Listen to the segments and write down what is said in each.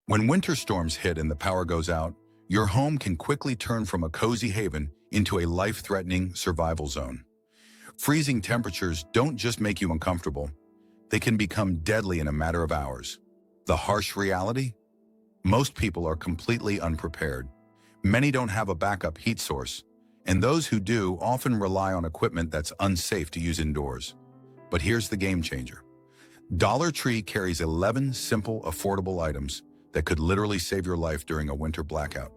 When winter storms hit and the power goes out, your home can quickly turn from a cozy haven into a life-threatening survival zone. Freezing temperatures don't just make you uncomfortable, they can become deadly in a matter of hours. The harsh reality? Most people are completely unprepared. Many don't have a backup heat source, and those who do often rely on equipment that's unsafe to use indoors. But here's the game changer. Dollar Tree carries 11 simple, affordable items that could literally save your life during a winter blackout.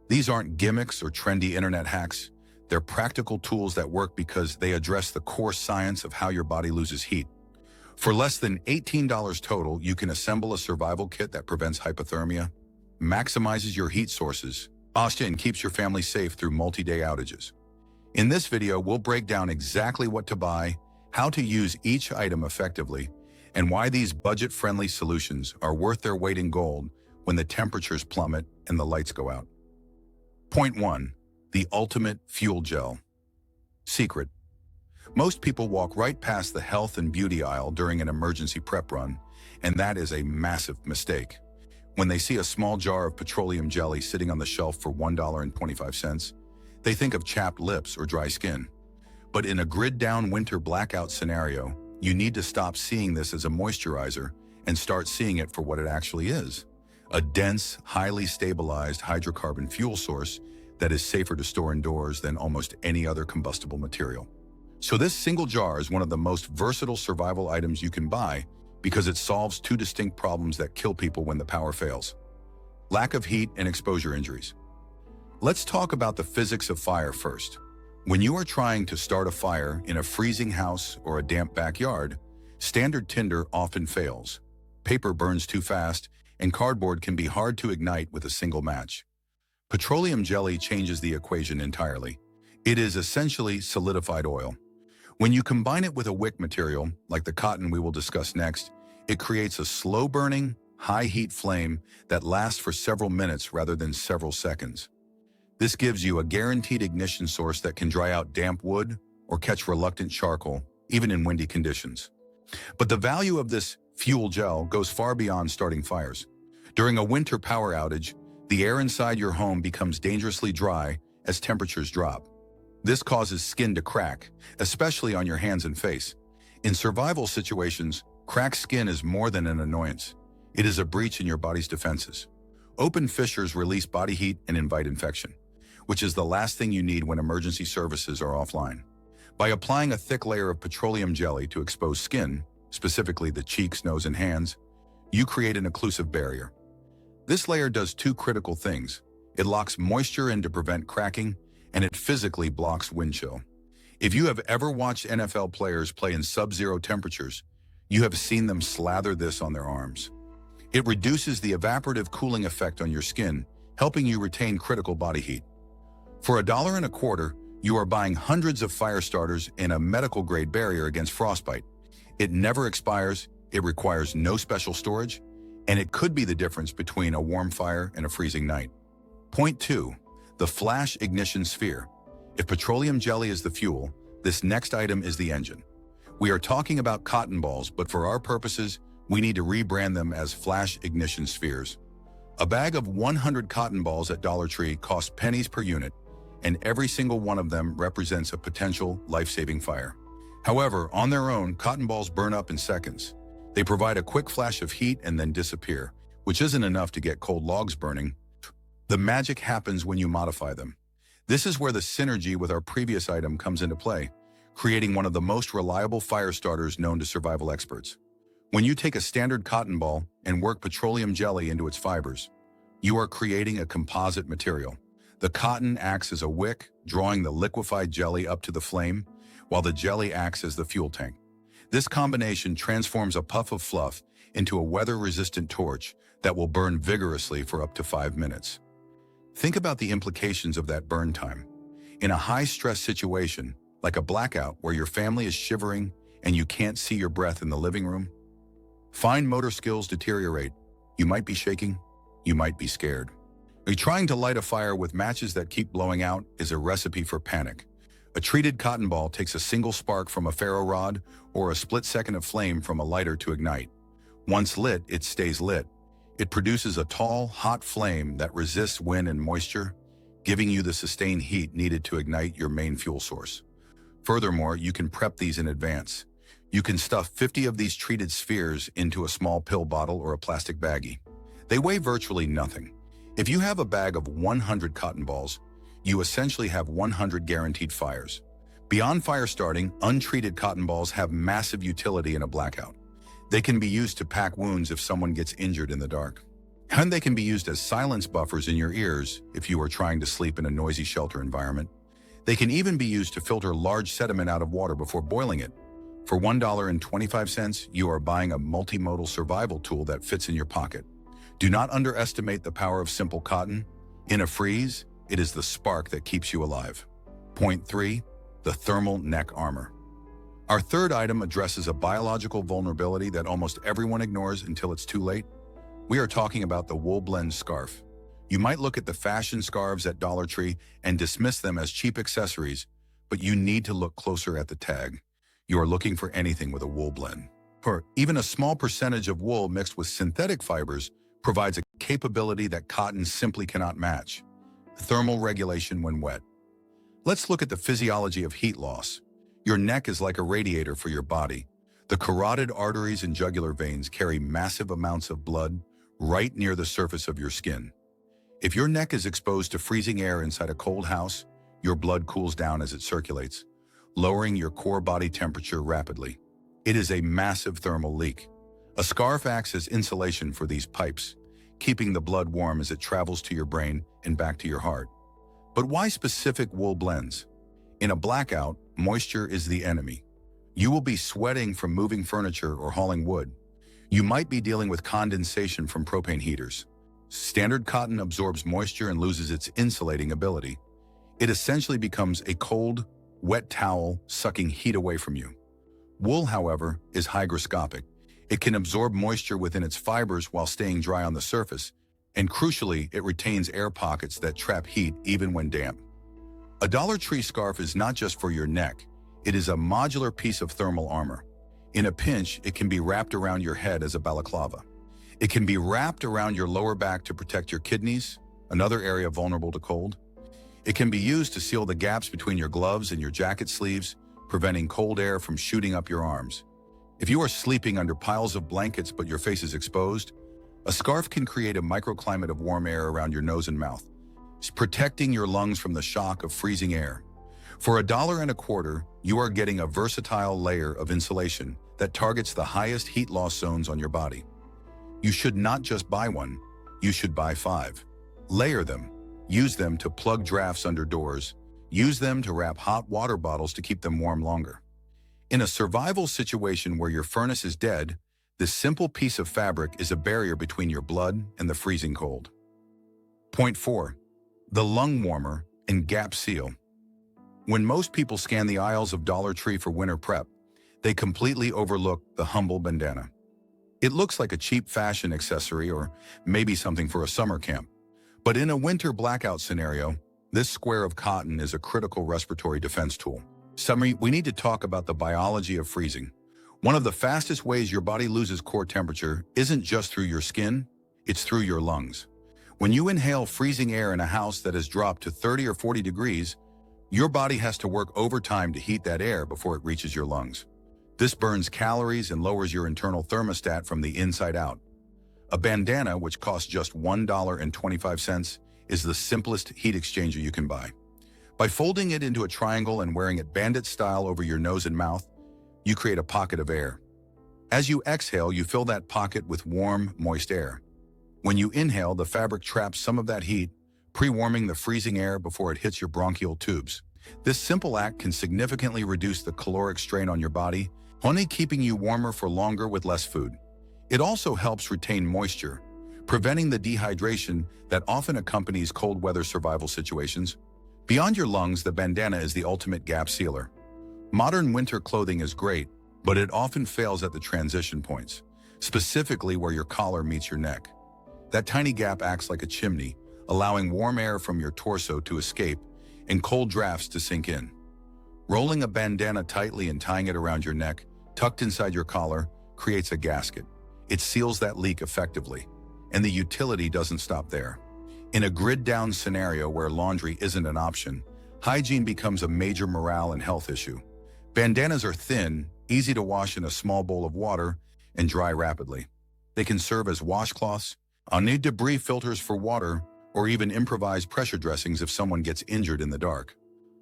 These aren't gimmicks or trendy internet hacks. They're practical tools that work because they address the core science of how your body loses heat. For less than $18 total, you can assemble a survival kit that prevents hypothermia, maximizes your heat sources, and keeps your family safe through multi-day outages. In this video, we'll break down exactly what to buy, how to use each item effectively, and why these budget-friendly solutions are worth their weight in gold when the temperatures plummet and the lights go out. Point 1. The ultimate fuel gel. Secret. Most people walk right past the health and beauty aisle during an emergency prep run, and that is a massive mistake. When they see a small jar of petroleum jelly sitting on the shelf for $1.25, they think of chapped lips or dry skin. But in a grid-down winter blackout scenario, you need to stop seeing this as a moisturizer and start seeing it for what it actually is: a dense, highly stabilized hydrocarbon fuel source that is safer to store indoors than almost any other combustible material. So this single jar is one of the most versatile survival items you can buy because it solves two distinct problems that kill people when the power fails: lack of heat and exposure injuries. Let's talk about the physics of fire first. When you are trying to start a fire in a freezing house or a damp backyard, standard tinder often fails. Paper burns too fast, and cardboard can be hard to ignite with a single match. Petroleum jelly changes the equation entirely. It is essentially solidified oil. When you combine it with a wick material, like the cotton we will discuss next, it creates a slow-burning, high-heat flame that lasts for several minutes rather than several seconds. This gives you a guaranteed ignition source that can dry out damp wood or catch reluctant charcoal, even in windy conditions. But the value of this fuel gel goes far beyond starting fires. During a winter power outage, the air inside your home becomes dangerously dry as temperatures drop. This causes skin to crack, especially on your hands and face. In survival situations, cracked skin is more than an annoyance. It is a breach in your body's defenses. Open fissures release body heat and invite infection, which is the last thing you need when emergency services are offline. By applying a thick layer of petroleum jelly to exposed skin, specifically the cheeks, nose, and hands, you create an occlusive barrier. This layer does two critical things. It locks moisture in to prevent cracking, and it physically blocks wind chill. If you have ever watched NFL players play in sub-zero temperatures, you have seen them slather this on their arms. It reduces the evaporative cooling effect on your skin, helping you retain critical body heat. For $1.25, you are buying hundreds of fire starters and a medical-grade barrier against frostbite. It never expires, it requires no special storage, and it could be the difference between a warm fire and a freezing night. Point 2. The flash ignition sphere. If petroleum jelly is the fuel, this next item is the engine. We are talking about cotton balls, but for our purposes, we need to rebrand them as flash ignition spheres. A bag of 100 cotton balls at Dollar Tree costs pennies per unit, and every single one of them represents a potential life-saving fire. However, on their own, cotton balls burn up in seconds. They provide a quick flash of heat and then disappear, which isn't enough to get cold logs burning. The magic happens when you modify them. This is where the synergy with our previous item comes into play, creating one of the most reliable fire starters known to survival experts. When you take a standard cotton ball and work petroleum jelly into its fibers, you are creating a composite material. The cotton acts as a wick, drawing the liquefied jelly up to the flame, while the jelly acts as the fuel tank. This combination transforms a puff of fluff into a weather-resistant torch that will burn vigorously for up to 5 minutes. Think about the implications of that burn time. In a high-stress situation, like a blackout where your family is shivering and you can't see your breath in the living room, fine motor skills deteriorate. You might be shaking, you might be scared. Trying to light a fire with matches that keep blowing out is a recipe for panic. A treated cotton ball takes a single spark from a ferro rod or a split second of flame from a lighter to ignite. Once lit, it stays lit. It produces a tall, hot flame that resists wind and moisture, giving you the sustained heat needed to ignite your main fuel source. Furthermore, you can prep these in advance. You can stuff 50 of these treated spheres into a small pill bottle or a plastic baggie. They weigh virtually nothing. If you have a bag of 100 cotton balls, you essentially have 100 guaranteed fires. Beyond fire starting, untreated cotton balls have massive utility in a blackout. They can be used to pack wounds if someone gets injured in the dark. And they can be used as silence buffers in your ears if you are trying to sleep in a noisy shelter environment. They can even be used to filter large sediment out of water before boiling it. For $1.25, you are buying a multimodal survival tool that fits in your pocket. Do not underestimate the power of simple cotton. In a freeze, it is the spark that keeps you alive. Point 3. The thermal neck armor. Our third item addresses a biological vulnerability that almost everyone ignores until it's too late. We are talking about the wool blend scarf. You might look at the fashion scarves at Dollar Tree and dismiss them as cheap accessories, but you need to look closer at the tag. You are looking for anything with a wool blend. For even a small percentage of wool mixed with synthetic fibers provides a capability that cotton simply cannot match: thermal regulation when wet. Let's look at the physiology of heat loss. Your neck is like a radiator for your body. The carotid arteries and jugular veins carry massive amounts of blood right near the surface of your skin. If your neck is exposed to freezing air inside a cold house, your blood cools down as it circulates, lowering your core body temperature rapidly. It is a massive thermal leak. A scarf acts as insulation for these pipes, keeping the blood warm as it travels to your brain and back to your heart. But why specific wool blends? In a blackout, moisture is the enemy. You will be sweating from moving furniture or hauling wood. You might be dealing with condensation from propane heaters. Standard cotton absorbs moisture and loses its insulating ability. It essentially becomes a cold, wet towel sucking heat away from you. Wool, however, is hygroscopic. It can absorb moisture within its fibers while staying dry on the surface, and crucially, it retains air pockets that trap heat even when damp. A Dollar Tree scarf is not just for your neck. It is a modular piece of thermal armor. In a pinch, it can be wrapped around your head as a balaclava. It can be wrapped around your lower back to protect your kidneys, another area vulnerable to cold. It can be used to seal the gaps between your gloves and your jacket sleeves, preventing cold air from shooting up your arms. If you are sleeping under piles of blankets but your face is exposed, a scarf can create a microclimate of warm air around your nose and mouth, protecting your lungs from the shock of freezing air. For $1.25, you are getting a versatile layer of insulation that targets the highest heat loss zones on your body. You should not just buy one, you should buy 5. Layer them. Use them to plug drafts under doors. Use them to wrap hot water bottles to keep them warm longer. In a survival situation where your furnace is dead, this simple piece of fabric is a barrier between your blood and the freezing cold. Point 4. The lung warmer and gap seal. When most people scan the aisles of Dollar Tree for winter prep, they completely overlook the humble bandana. It looks like a cheap fashion accessory or maybe something for a summer camp. But in a winter blackout scenario, this square of cotton is a critical respiratory defense tool. Summary, we need to talk about the biology of freezing. One of the fastest ways your body loses core temperature isn't just through your skin, it's through your lungs. When you inhale freezing air in a house that has dropped to 30 or 40 degrees, your body has to work overtime to heat that air before it reaches your lungs. This burns calories and lowers your internal thermostat from the inside out. A bandana, which costs just $1.25, is the simplest heat exchanger you can buy. By folding it into a triangle and wearing it bandit style over your nose and mouth, you create a pocket of air. As you exhale, you fill that pocket with warm, moist air. When you inhale, the fabric traps some of that heat, pre-warming the freezing air before it hits your bronchial tubes. This simple act can significantly reduce the caloric strain on your body, only keeping you warmer for longer with less food. It also helps retain moisture, preventing the dehydration that often accompanies cold weather survival situations. Beyond your lungs, the bandana is the ultimate gap sealer. Modern winter clothing is great, but it often fails at the transition points, specifically where your collar meets your neck. That tiny gap acts like a chimney, allowing warm air from your torso to escape and cold drafts to sink in. Rolling a bandana tightly and tying it around your neck, tucked inside your collar, creates a gasket. It seals that leak effectively. And the utility doesn't stop there. In a grid-down scenario where laundry isn't an option, hygiene becomes a major morale and health issue. Bandanas are thin, easy to wash in a small bowl of water, and dry rapidly. They can serve as washcloths, anti-debris filters for water, or even improvised pressure dressings if someone gets injured in the dark.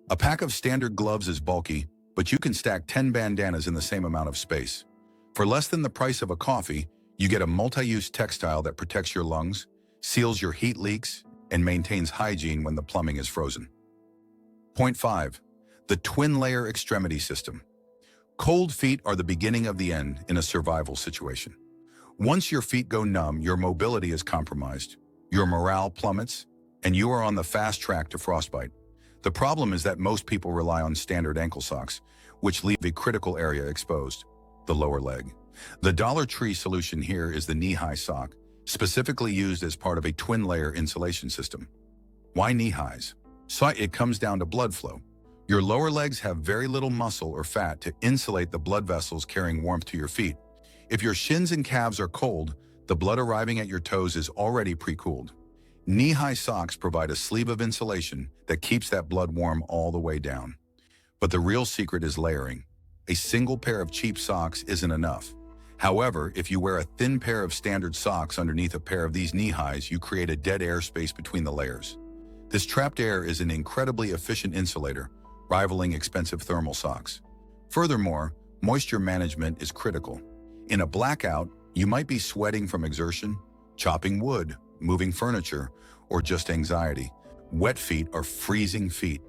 A pack of standard gloves is bulky, but you can stack 10 bandanas in the same amount of space. For less than the price of a coffee, you get a multi-use textile that protects your lungs, seals your heat leaks, and maintains hygiene when the plumbing is frozen. Point 5. The twin-layer extremity system. Cold feet are the beginning of the end in a survival situation. Once your feet go numb, your mobility is compromised, your morale plummets, and you are on the fast track to frostbite. The problem is that most people rely on standard ankle socks, which leave a critical area exposed, the lower leg. The Dollar Tree solution here is the knee-high sock, specifically used as part of a twin-layer insulation system. Why knee-highs? So it comes down to blood flow. Your lower legs have very little muscle or fat to insulate the blood vessels carrying warmth to your feet. If your shins and calves are cold, the blood arriving at your toes is already pre-cooled. Knee-high socks provide a sleeve of insulation that keeps that blood warm all the way down. But the real secret is layering. A single pair of cheap socks isn't enough. However, if you wear a thin pair of standard socks underneath a pair of these knee-highs, you create a dead air space between the layers. This trapped air is an incredibly efficient insulator, rivaling expensive thermal socks. Furthermore, moisture management is critical. In a blackout, you might be sweating from exertion, chopping wood, moving furniture, or just anxiety. Wet feet are freezing feet.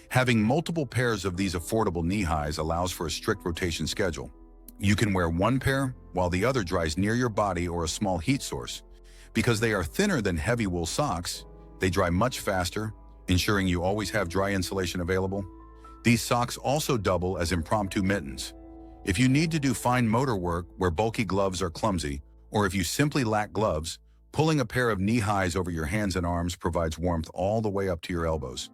Having multiple pairs of these affordable knee-highs allows for a strict rotation schedule. You can wear one pair while the other dries near your body or a small heat source. Because they are thinner than heavy wool socks, they dry much faster, ensuring you always have dry insulation available. These socks also double as impromptu mittens. If you need to do fine motor work where bulky gloves are clumsy, or if you simply lack gloves, pulling a pair of knee-highs over your hands and arms provides warmth all the way up to your elbows.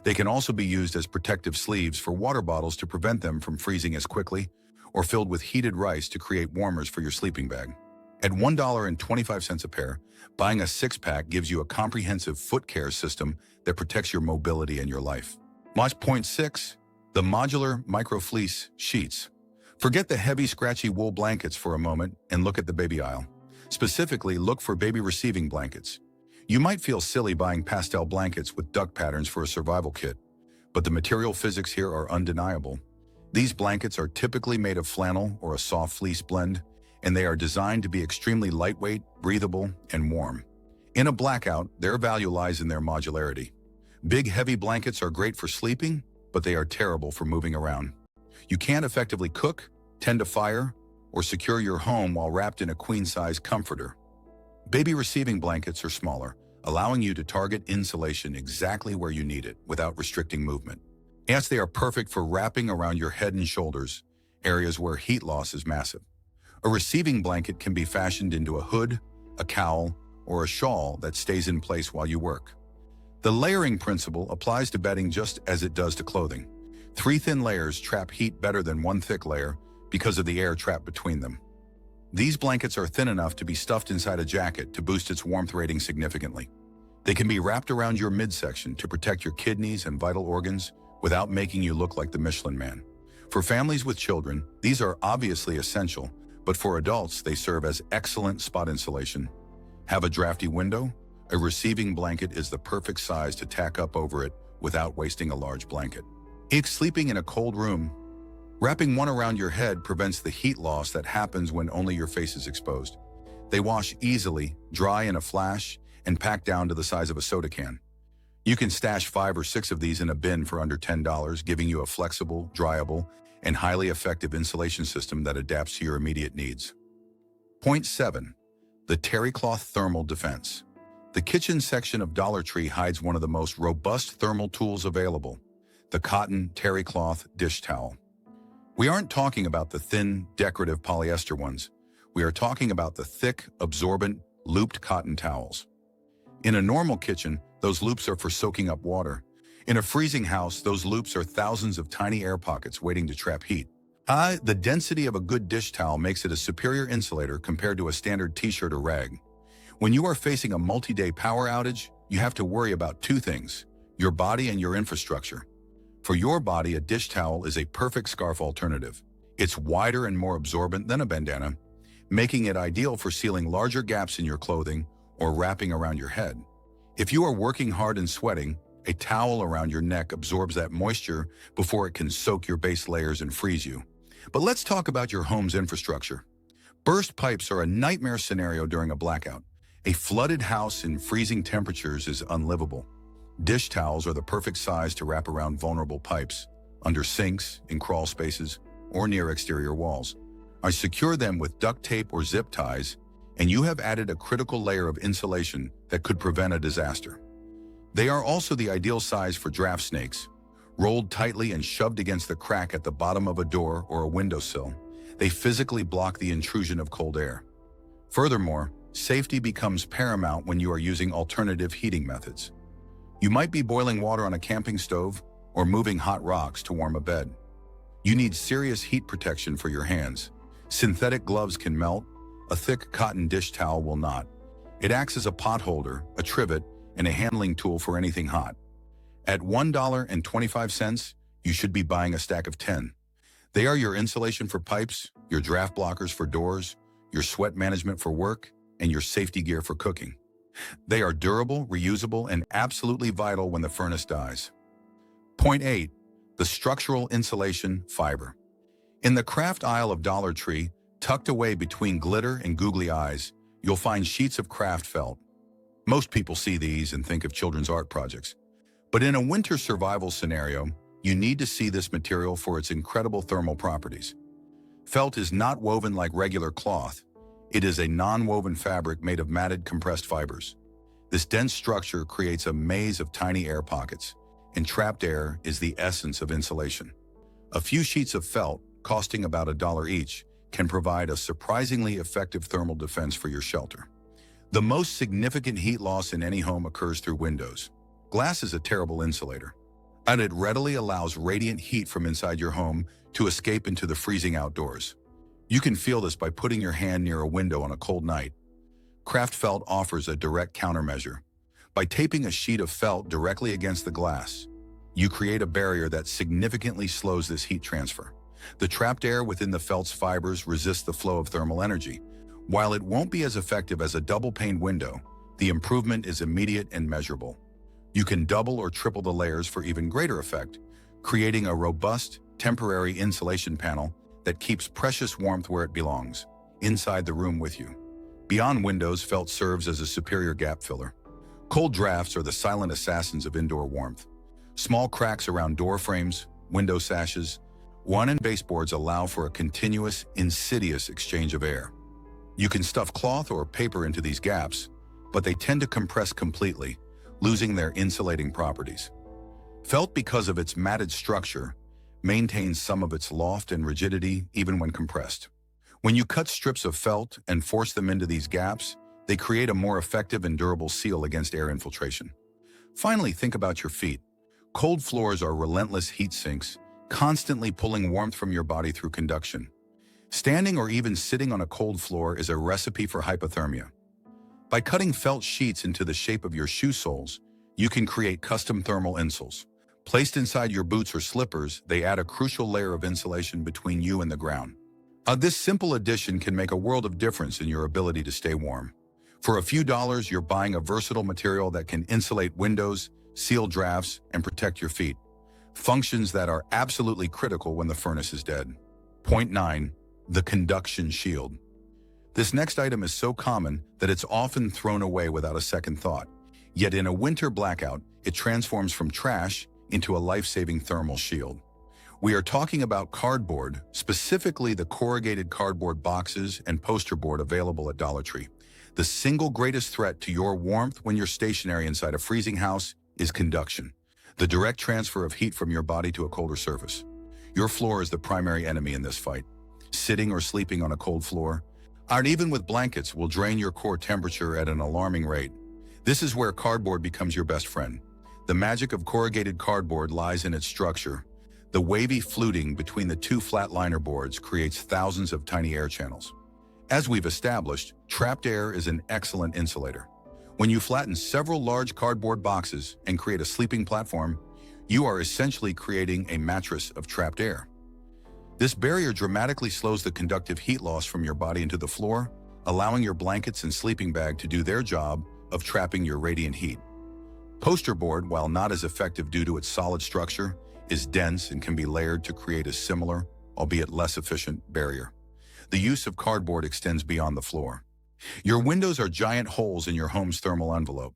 They can also be used as protective sleeves for water bottles to prevent them from freezing as quickly, or filled with heated rice to create warmers for your sleeping bag. At $1.25 a pair, buying a six-pack gives you a comprehensive foot care system that protects your mobility and your life. Point 6. The modular microfleece sheets. Forget the heavy, scratchy wool blankets for a moment and look at the baby aisle. Specifically, look for baby receiving blankets. You might feel silly buying pastel blankets with duck patterns for a survival kit, but the material physics here are undeniable. These blankets are typically made of flannel or a soft fleece blend, and they are designed to be extremely lightweight, breathable, and warm. In a blackout, their value lies in their modularity. Big, heavy blankets are great for sleeping, but they are terrible for moving around. You can't effectively cook, tend to fire, or secure your home while wrapped in a queen-size comforter. Baby receiving blankets are smaller, allowing you to target insulation exactly where you need it without restricting movement. Yes, they are perfect for wrapping around your head and shoulders, areas where heat loss is massive. A receiving blanket can be fashioned into a hood, a cowl, or a shawl that stays in place while you work. The layering principle applies to bedding just as it does to clothing. 3 thin layers trap heat better than 1 thick layer because of the air trapped between them. These blankets are thin enough to be stuffed inside a jacket to boost its warmth rating significantly. They can be wrapped around your midsection to protect your kidneys and vital organs without making you look like the Michelin Man. For families with children, these are obviously essential, but for adults, they serve as excellent spot insulation. Have a drafty window? A receiving blanket is the perfect size to tack up over it without wasting a large blanket. If sleeping in a cold room, wrapping one around your head prevents the heat loss that happens when only your face is exposed. They wash easily, dry in a flash, and pack down to the size of a soda can. You can stash 5 or 6 of these in a bin for under $10, giving you a flexible, dryable, and highly effective insulation system that adapts to your immediate needs. Point 7. The terry cloth thermal defense. The kitchen section of Dollar Tree hides one of the most robust thermal tools available, the cotton terry cloth dish towel. We aren't talking about the thin, decorative polyester ones. We are talking about the thick, absorbent, looped cotton towels. In a normal kitchen, those loops are for soaking up water. In a freezing house, those loops are thousands of tiny air pockets waiting to trap heat. The density of a good dish towel makes it a superior insulator compared to a standard t-shirt or rag. When you are facing a multi-day power outage, you have to worry about two things: your body and your infrastructure. For your body, a dish towel is a perfect scarf alternative. It's wider and more absorbent than a bandana, making it ideal for sealing larger gaps in your clothing or wrapping around your head. If you are working hard and sweating, a towel around your neck absorbs that moisture before it can soak your base layers and freeze you. But let's talk about your home's infrastructure. Burst pipes are a nightmare scenario during a blackout. A flooded house in freezing temperatures is unlivable. Dish towels are the perfect size to wrap around vulnerable pipes, under sinks, in crawl spaces, or near exterior walls. I secure them with duct tape or zip ties, and you have added a critical layer of insulation that could prevent a disaster. They are also the ideal size for draft snakes. Rolled tightly and shoved against the crack at the bottom of a door or a windowsill, they physically block the intrusion of cold air. Furthermore, safety becomes paramount when you are using alternative heating methods. You might be boiling water on a camping stove or moving hot rocks to warm a bed. You need serious heat protection for your hands. Synthetic gloves can melt. A thick cotton dish towel will not. It acts as a pot holder, a trivet, and a handling tool for anything hot. At $1.25, you should be buying a stack of 10. They are your insulation for pipes, your draft blockers for doors, your sweat management for work, and your safety gear for cooking. They are durable, reusable, and absolutely vital when the furnace dies. Point 8. The structural insulation fiber. In the craft aisle of Dollar Tree, tucked away between glitter and googly eyes, you'll find sheets of craft felt. Most people see these and think of children's art projects. But in a winter survival scenario, you need to see this material for its incredible thermal properties. Felt is not woven like regular cloth. It is a non-woven fabric made of matted compressed fibers. This dense structure creates a maze of tiny air pockets, and trapped air is the essence of insulation. A few sheets of felt, costing about $1 each, can provide a surprisingly effective thermal defense for your shelter. The most significant heat loss in any home occurs through windows. Glass is a terrible insulator, and it readily allows radiant heat from inside your home to escape into the freezing outdoors. You can feel this by putting your hand near a window on a cold night. Craft felt offers a direct countermeasure. By taping a sheet of felt directly against the glass, you create a barrier that significantly slows this heat transfer. The trapped air within the felt's fibers resists the flow of thermal energy. While it won't be as effective as a double-pane window, the improvement is immediate and measurable. You can double or triple the layers for even greater effect, creating a robust, temporary insulation panel that keeps precious warmth where it belongs, inside the room with you. Beyond windows, felt serves as a superior gap filler. Cold drafts are the silent assassins of indoor warmth. Small cracks around door frames, window sashes, and baseboards allow for a continuous, insidious exchange of air. You can stuff cloth or paper into these gaps, but they tend to compress completely, losing their insulating properties. Felt, because of its matted structure, maintains some of its loft and rigidity even when compressed. When you cut strips of felt and force them into these gaps, they create a more effective and durable seal against air infiltration. Finally, think about your feet. Cold floors are relentless heat sinks, constantly pulling warmth from your body through conduction. Standing or even sitting on a cold floor is a recipe for hypothermia. By cutting felt sheets into the shape of your shoe soles, you can create custom thermal insoles. Placed inside your boots or slippers, they add a crucial layer of insulation between you and the ground. This simple addition can make a world of difference in your ability to stay warm. For a few dollars, you're buying a versatile material that can insulate windows, seal drafts, and protect your feet. Functions that are absolutely critical when the furnace is dead. Point 9. The conduction shield. This next item is so common that it's often thrown away without a second thought. Yet in a winter blackout, it transforms from trash into a life-saving thermal shield. We are talking about cardboard, specifically the corrugated cardboard boxes and poster board available at Dollar Tree. The single greatest threat to your warmth when you're stationary inside a freezing house is conduction, the direct transfer of heat from your body to a colder surface. Your floor is the primary enemy in this fight. Sitting or sleeping on a cold floor, and even with blankets, will drain your core temperature at an alarming rate. This is where cardboard becomes your best friend. The magic of corrugated cardboard lies in its structure. The wavy fluting between the two flat liner boards creates thousands of tiny air channels. As we've established, Trapped air is an excellent insulator. When you flatten several large cardboard boxes and create a sleeping platform, you are essentially creating a mattress of trapped air. This barrier dramatically slows the conductive heat loss from your body into the floor, allowing your blankets and sleeping bag to do their job of trapping your radiant heat. Poster board, while not as effective due to its solid structure, is dense and can be layered to create a similar, albeit less efficient, barrier. The use of cardboard extends beyond the floor. Your windows are giant holes in your home's thermal envelope.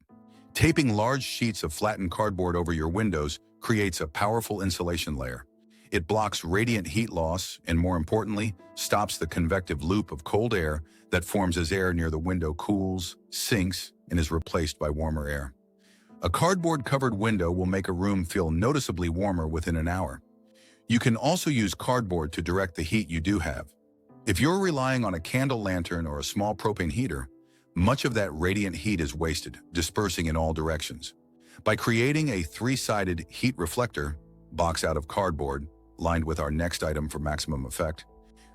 Taping large sheets of flattened cardboard over your windows creates a powerful insulation layer. It blocks radiant heat loss and, more importantly, stops the convective loop of cold air that forms as air near the window cools, sinks, and is replaced by warmer air. A cardboard-covered window will make a room feel noticeably warmer within an hour. You can also use cardboard to direct the heat you do have. If you're relying on a candle lantern or a small propane heater, much of that radiant heat is wasted, dispersing in all directions. By creating a three-sided heat reflector box out of cardboard, lined with our next item for maximum effect,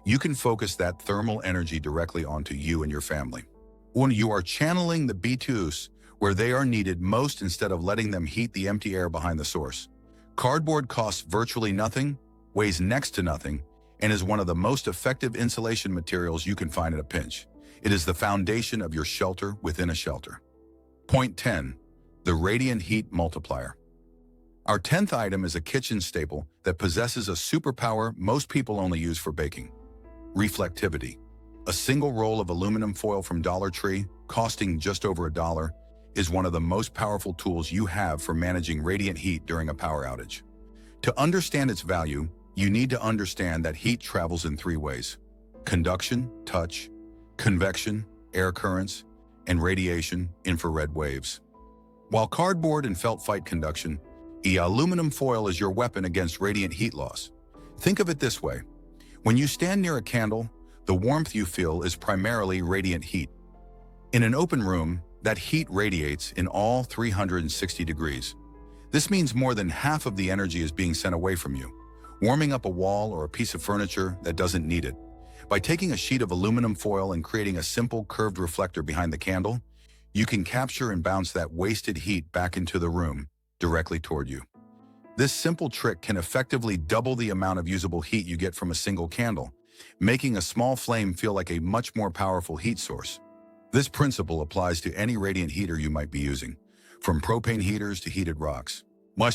you can focus that thermal energy directly onto you and your family. When you are channeling the BTUs where they are needed most instead of letting them heat the empty air behind the source. Cardboard costs virtually nothing, weighs next to nothing, and is one of the most effective insulation materials you can find in a pinch. It is the foundation of your shelter within a shelter. Point 10. The radiant heat multiplier. Our 10th item is a kitchen staple that possesses a superpower most people only use for baking. Reflectivity. A single roll of aluminum foil from Dollar Tree, costing just over $1, is one of the most powerful tools you have for managing radiant heat during a power outage. To understand its value, you need to understand that heat travels in three ways: conduction, touch; convection, air currents; and radiation, infrared waves. While cardboard and felt fight conduction, aluminum foil is your weapon against radiant heat loss. Think of it this way. When you stand near a candle, the warmth you feel is primarily radiant heat. In an open room, that heat radiates in all 360 degrees. This means more than half of the energy is being sent away from you, warming up a wall or a piece of furniture that doesn't need it. By taking a sheet of aluminum foil and creating a simple curved reflector behind the candle, you can capture and bounce that wasted heat back into the room, directly toward you. This simple trick can effectively double the amount of usable heat you get from a single candle, making a small flame feel like a much more powerful heat source. This principle applies to any radiant heater you might be using, from propane heaters to heated rocks.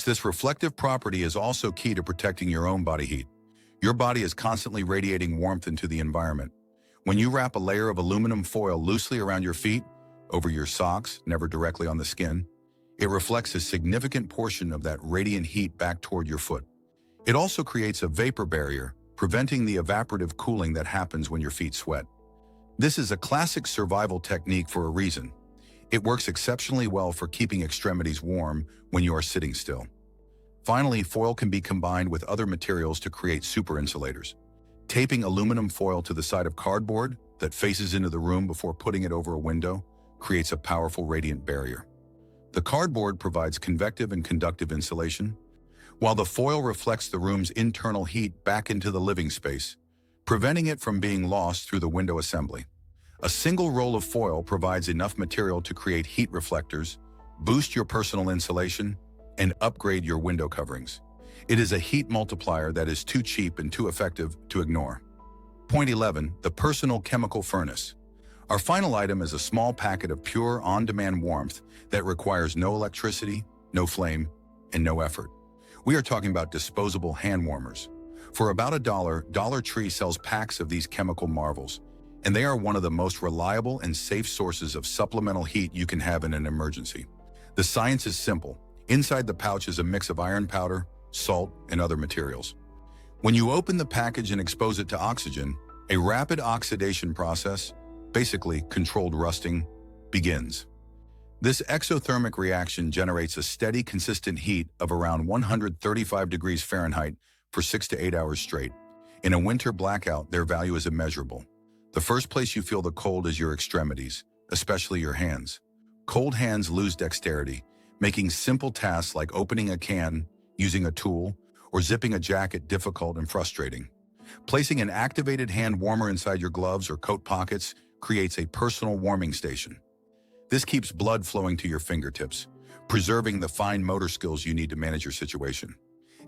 This reflective property is also key to protecting your own body heat. Your body is constantly radiating warmth into the environment. When you wrap a layer of aluminum foil loosely around your feet, over your socks, never directly on the skin, it reflects a significant portion of that radiant heat back toward your foot. It also creates a vapor barrier, preventing the evaporative cooling that happens when your feet sweat. This is a classic survival technique for a reason. It works exceptionally well for keeping extremities warm when you are sitting still. Finally, foil can be combined with other materials to create super insulators. Taping aluminum foil to the side of cardboard that faces into the room before putting it over a window creates a powerful radiant barrier. The cardboard provides convective and conductive insulation, while the foil reflects the room's internal heat back into the living space, preventing it from being lost through the window assembly. A single roll of foil provides enough material to create heat reflectors, boost your personal insulation, and upgrade your window coverings. It is a heat multiplier that is too cheap and too effective to ignore. Point 11. The personal chemical furnace. Our final item is a small packet of pure on-demand warmth that requires no electricity, no flame, and no effort. We are talking about disposable hand warmers. For about $1, Dollar Tree sells packs of these chemical marvels, and they are one of the most reliable and safe sources of supplemental heat you can have in an emergency. The science is simple. Inside the pouch is a mix of iron powder, salt, and other materials. When you open the package and expose it to oxygen, a rapid oxidation process, basically controlled rusting, begins. This exothermic reaction generates a steady, consistent heat of around 135 degrees Fahrenheit for 6 to 8 hours straight. In a winter blackout, their value is immeasurable. The first place you feel the cold is your extremities, especially your hands. Cold hands lose dexterity, making simple tasks like opening a can, using a tool, or zipping a jacket difficult and frustrating. Placing an activated hand warmer inside your gloves or coat pockets creates a personal warming station. This keeps blood flowing to your fingertips, preserving the fine motor skills you need to manage your situation.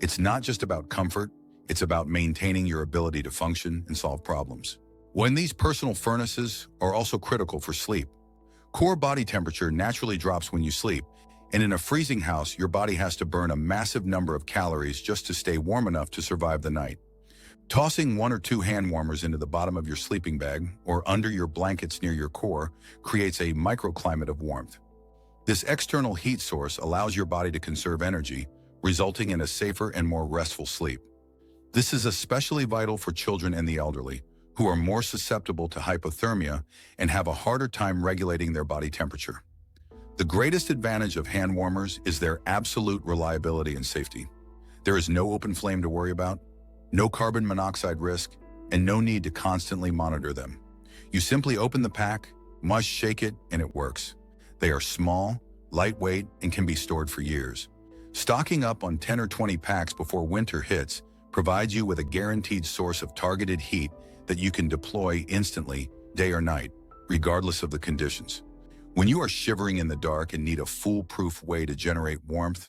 It's not just about comfort, it's about maintaining your ability to function and solve problems. When these personal furnaces are also critical for sleep. Core body temperature naturally drops when you sleep, and in a freezing house, your body has to burn a massive number of calories just to stay warm enough to survive the night. Tossing 1 or 2 hand warmers into the bottom of your sleeping bag or under your blankets near your core creates a microclimate of warmth. This external heat source allows your body to conserve energy, resulting in a safer and more restful sleep. This is especially vital for children and the elderly, who are more susceptible to hypothermia and have a harder time regulating their body temperature. The greatest advantage of hand warmers is their absolute reliability and safety. There is no open flame to worry about, no carbon monoxide risk, and no need to constantly monitor them. You simply open the pack, must shake it, and it works. They are small, lightweight, and can be stored for years. Stocking up on 10 or 20 packs before winter hits provides you with a guaranteed source of targeted heat that you can deploy instantly, day or night, regardless of the conditions. When you are shivering in the dark and need a foolproof way to generate warmth,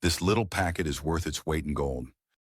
this little packet is worth its weight in gold.